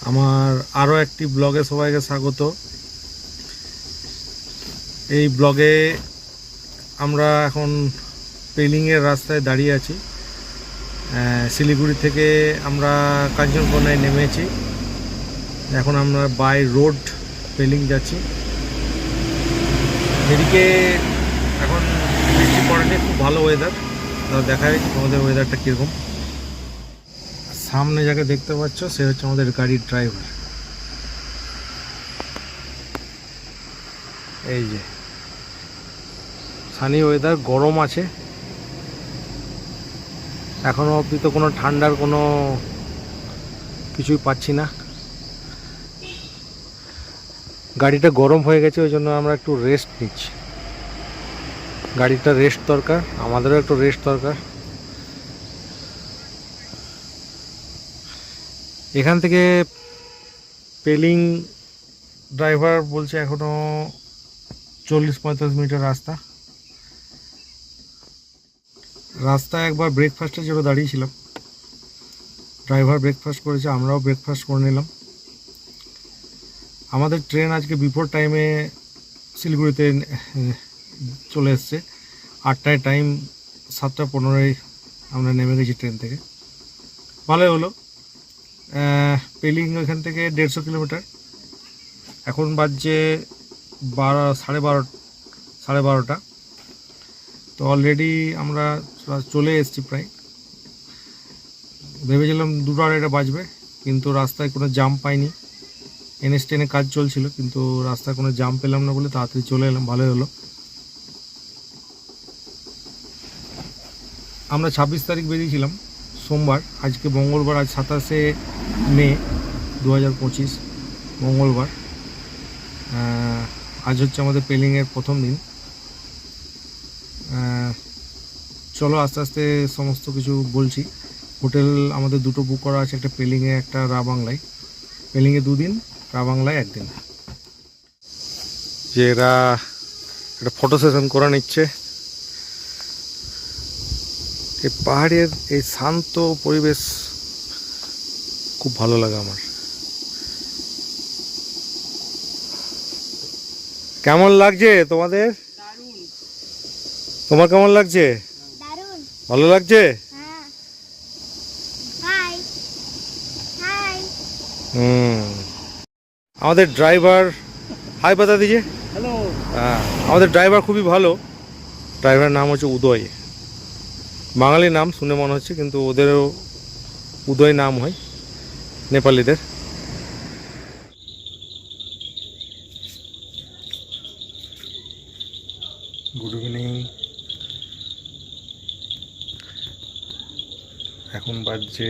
আমার আরও একটি ব্লগে সবাইকে স্বাগত। এই ব্লগে আমরা এখন পেলিংয়ের রাস্তায় দাঁড়িয়ে আছি। শিলিগুড়ি থেকে আমরা কাঞ্চনকোনায় নেমেছি, এখন আমরা বাই রোড পেলিং যাচ্ছি। এদিকে এখন বৃষ্টি পড়েনি, খুব ভালো ওয়েদার। দেখায় আমাদের ওয়েদারটা কীরকম। সামনে যাকে দেখতে পাচ্ছ সে হচ্ছে আমাদের গাড়ির ড্রাইভার। এই যে সানি ওয়েদার, গরম আছে, এখনো অবধি তো কোনো ঠান্ডার কোনো কিছুই পাচ্ছি না। গাড়িটা গরম হয়ে গেছে, ওই জন্য আমরা একটু রেস্ট নিচ্ছি। গাড়িটা রেস্ট দরকার, আমাদেরও একটু রেস্ট দরকার। এখান থেকে পেলিং ড্রাইভার বলছে এখনো 40-45 মিনিটের রাস্তায় একবার ব্রেকফাস্টের জন্য দাঁড়িয়েছিলাম। ড্রাইভার ব্রেকফাস্ট করেছে, আমরাও ব্রেকফাস্ট করে নিলাম। আমাদের ট্রেন আজকে বিফোর টাইমে শিলিগুড়িতে চলে এসছে। 8টায় টাইম, 7টা 15 আমরা নেমে গেছি ট্রেন থেকে। ভালোই হলো। পেলিং এখান থেকে 150 কিলোমিটার। এখন বাজছে 12:30। তো অলরেডি আমরা চলে এসেছি প্রায়। ভেবেছিলাম 2:30 বাজবে, কিন্তু রাস্তায় কোনো জাম পাইনি। NH10 কাজ চলছিল, কিন্তু রাস্তায় কোনো জাম পেলাম না বলে তাড়াতাড়ি চলে এলাম, ভালোই হলো। আমরা 26 তারিখ বেরিয়েছিলাম সোমবার, আজকে মঙ্গলবার, আজ 27শে মে 2025 মঙ্গলবার। আজ হচ্ছে আমাদের পেলিংয়ের প্রথম দিন। চলো আস্তে আস্তে সমস্ত কিছু বলছি। হোটেল আমাদের দুটো বুক করা আছে, একটা পেলিংয়ে, একটা রাবাংলায়। পেলিংয়ে 2 দিন, রাবাংলায় 1 দিন। যে এরা একটা ফটো সেশন করে নিচ্ছে। এই পাহাড়ের এই শান্ত পরিবেশ খুব ভালো লাগে আমার। কেমন লাগছে তোমাদের? তোমার কেমন লাগছে? ভালো লাগছে? আমাদের ড্রাইভার হাই বাতা দিছে। হ্যালো। আমাদের ড্রাইভার খুবই ভালো। ড্রাইভারের নাম হচ্ছে উদয়। বাঙালি নাম শুনে মনে হচ্ছে, কিন্তু ওদেরও উদয় নাম হয় নেপালিদের। Good evening. এখন বাজছে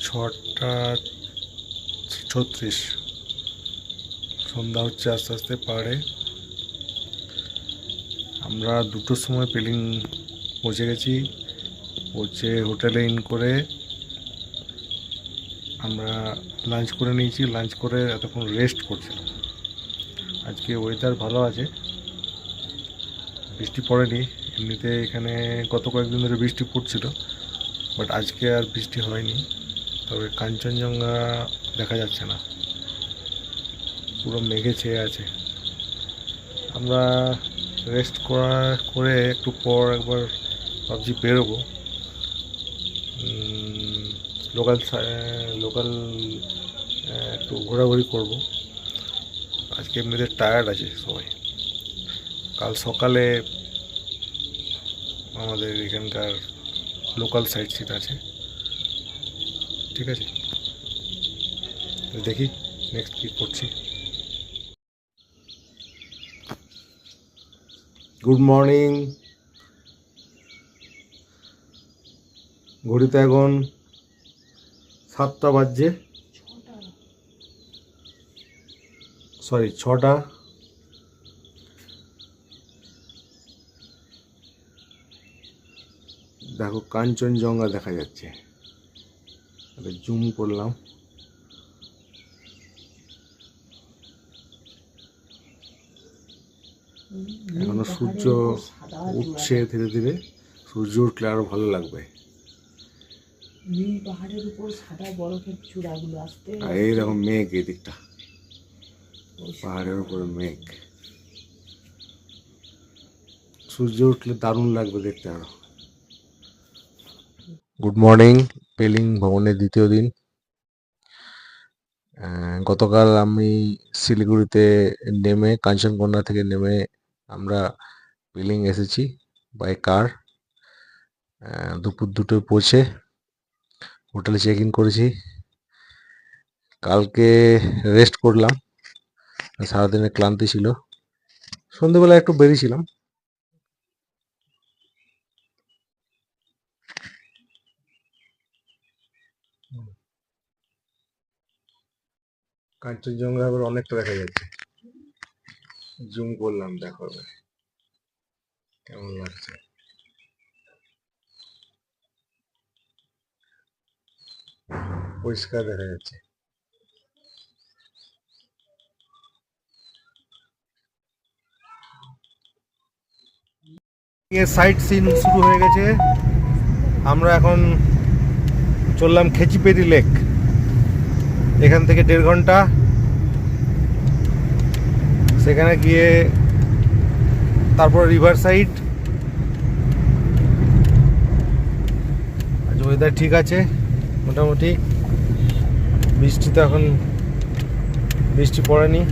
6:36। সন্ধ্যা হচ্ছে আস্তে আস্তে পাহাড়ে। আমরা 2টোর সময় পেলিং পৌঁছে গেছি। হোটেলে ইন করে আমরা লাঞ্চ করে নিয়েছি। লাঞ্চ করে এতক্ষণ রেস্ট করছিলাম। আজকে ওয়েদার ভালো আছে, বৃষ্টি পড়েনি। এমনিতে এখানে গত কয়েকদিন ধরে বৃষ্টি পড়ছিল, বাট আজকে আর বৃষ্টি হয়নি। তবে কাঞ্চনজঙ্ঘা দেখা যাচ্ছে না, পুরো মেঘে ছেয়ে আছে। আমরা রেস্ট করে একটু পর একবার ভাবছি বেরোবো, লোকাল একটু ঘোরাঘুরি করব। আজকে এমনিতে টায়ার্ড আছে সবাই। কাল সকালে আমাদের এখানকার লোকাল সাইট সিট আছে। ঠিক আছে, দেখি নেক্সট কী করছি। Good morning. ঘড়িতে এখন 7টা বাজছে, সরি 6টা। দেখো কাঞ্চনজঙ্ঘা দেখা যাচ্ছে, জুম করলাম। এখনো সূর্য উঠছে ধীরে ধীরে। সূর্য উঠলে আরো ভালো লাগবে। নীল পাহাড়ের উপর সাদা বরফের চূড়াগুলো আসতে আর এইরকম মেঘ এদিকটা, পাহাড়ের উপরে মেঘ। সূর্য উঠলে দারুণ লাগবে দেখতে আরো। গুড মর্নিং, পেলিং ভ্রমণের দ্বিতীয় দিন। গতকাল আমি শিলিগুড়িতে নেমে, কাঞ্চনকন্যা থেকে নেমে আমরা পেলিং এসেছি বাই কার। দুপুর 2টোয় পৌঁছে হোটেলে চেক ইন করেছি। কালকে রেস্ট করলাম, সারাদিনের ক্লান্তি ছিল। সন্ধেবেলা একটু বেরিয়েছিলাম। কাঞ্চনজঙ্ঘা আবার অনেকটা দেখা যাচ্ছে, জুম করলাম, দেখো এবার কেমন লাগছে। পরিষ্কার দেখা যাচ্ছে। সাইট সিন শুরু হয়ে গেছে। আমরা এখন চললাম খেচিপেরি লেক। এখান থেকে 1.5 ঘন্টা। সেখানে গিয়ে তারপর রিভার সাইড। আজ ওয়েদার ঠিক আছে মোটামুটি। বৃষ্টি তো এখন বৃষ্টি পড়েনি।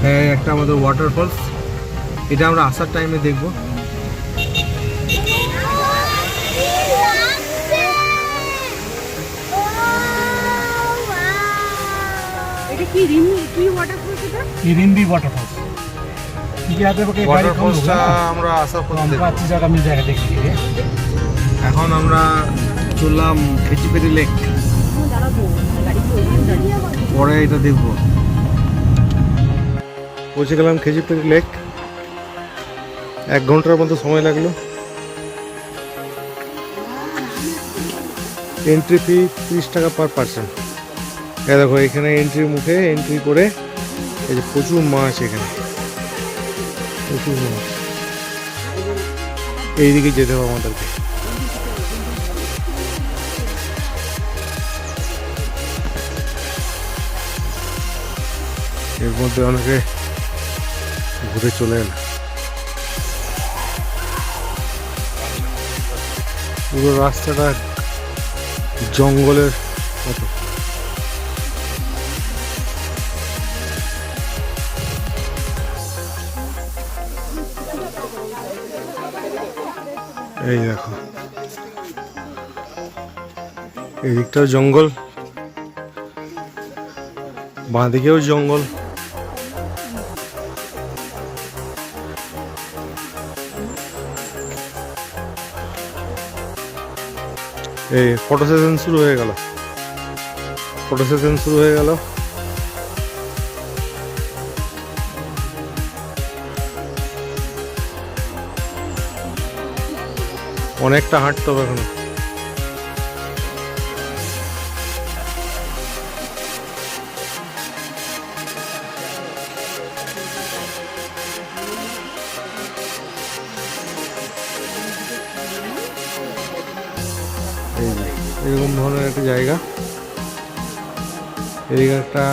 হ্যাঁ, একটা আমাদের ওয়াটারফলস, এটা আমরা আসার টাইমে দেখব। এটা কি কি ওয়াটারফলস? এটা इरिंदी वाटरफॉल्स ये आते वक्त गाड़ी कम ওয়াটারফলসটা होगा ना, আমরা আসার तो পথে हमको দেখব। अच्छी जगह मिल जाएगा देखने के लिए। এখন আমরা চললাম খেচিপেরি লেক, দাঁড়াবো গাড়ি কি ওখানে দাঁড়িয়ে? পরে এটা দেখব। পৌঁছে গেলাম খেচিপেরি লেক। 1 ঘন্টার মতো সময় লাগলো। এন্ট্রি ফি 30 টাকা পার পার্সন। দেখো এখানে এন্ট্রির মুখে এন্ট্রি করে এই যে প্রচুর মাছ, এখানে প্রচুর মাছ। এইদিকে যেতে হবে আমাদেরকে। এর মধ্যে অনেকে ঘুরে চলে এল। পুরো রাস্তাটা জঙ্গলের মতো। এই দেখো, এদিকটাও জঙ্গল, বাঁদিকেও জঙ্গল। এই ফটো সেশন শুরু হয়ে গেল, ফটো সেশন শুরু হয়ে গেল। অনেকটা হাঁটতে হবে এখনো। এরকম ধরনের একটা জায়গা, এদিকে একটা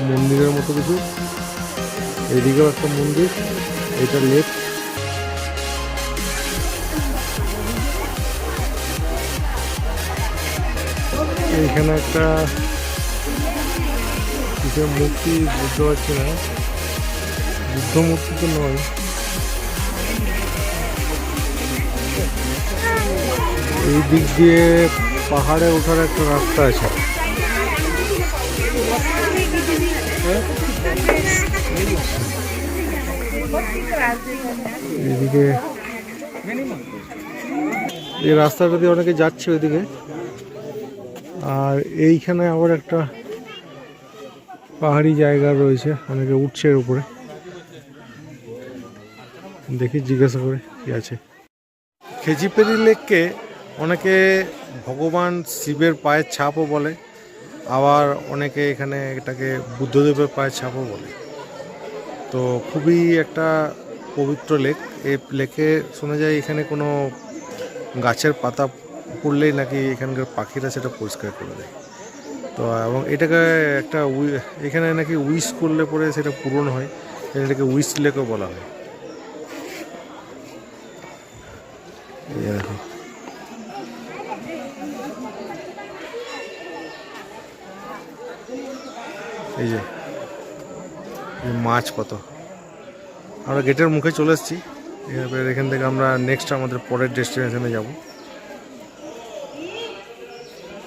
মন্দিরের মতো কিছু, এদিকেও একটা মন্দির, এটা লেক। এইখানে একটা কিসের মূর্তি বুঝতে পারছি না, বুদ্ধ মূর্তি তো নয়। এই দিক দিয়ে পাহাড়ে ওঠার একটা রাস্তা আছে। এদিকে এই রাস্তাটা দিয়ে অনেকে যাচ্ছে ওইদিকে। আর এইখানে আবার একটা পাহাড়ি জায়গা রয়েছে, অনেকে উঠছে এর উপরে, দেখি জিজ্ঞাসা করে কি আছে। খেচিপেরি লেককে অনেকে ভগবান শিবের পায়ের ছাপও বলে, আবার অনেকে এখানে এটাকে বুদ্ধদেবের পায়ের ছাপও বলে। তো খুবই একটা পবিত্র লেক। এই লেকে শোনা যায় এখানে কোনো গাছের পাতা পড়লেই নাকি এখানকার পাখিরা সেটা পরিষ্কার করে দেয়। তো এবং এটাকে একটা এখানে নাকি উইশ করলে পরে সেটা পূরণ হয়, এটাকে উইশ লেকও বলা হয়। এই যে দেখো, এই যে মাছ কত। আমরা গেটের মুখে চলে এসেছি, এবার এখান থেকে আমরা নেক্সট আমাদের পরের ডেস্টিনেশনে যাব।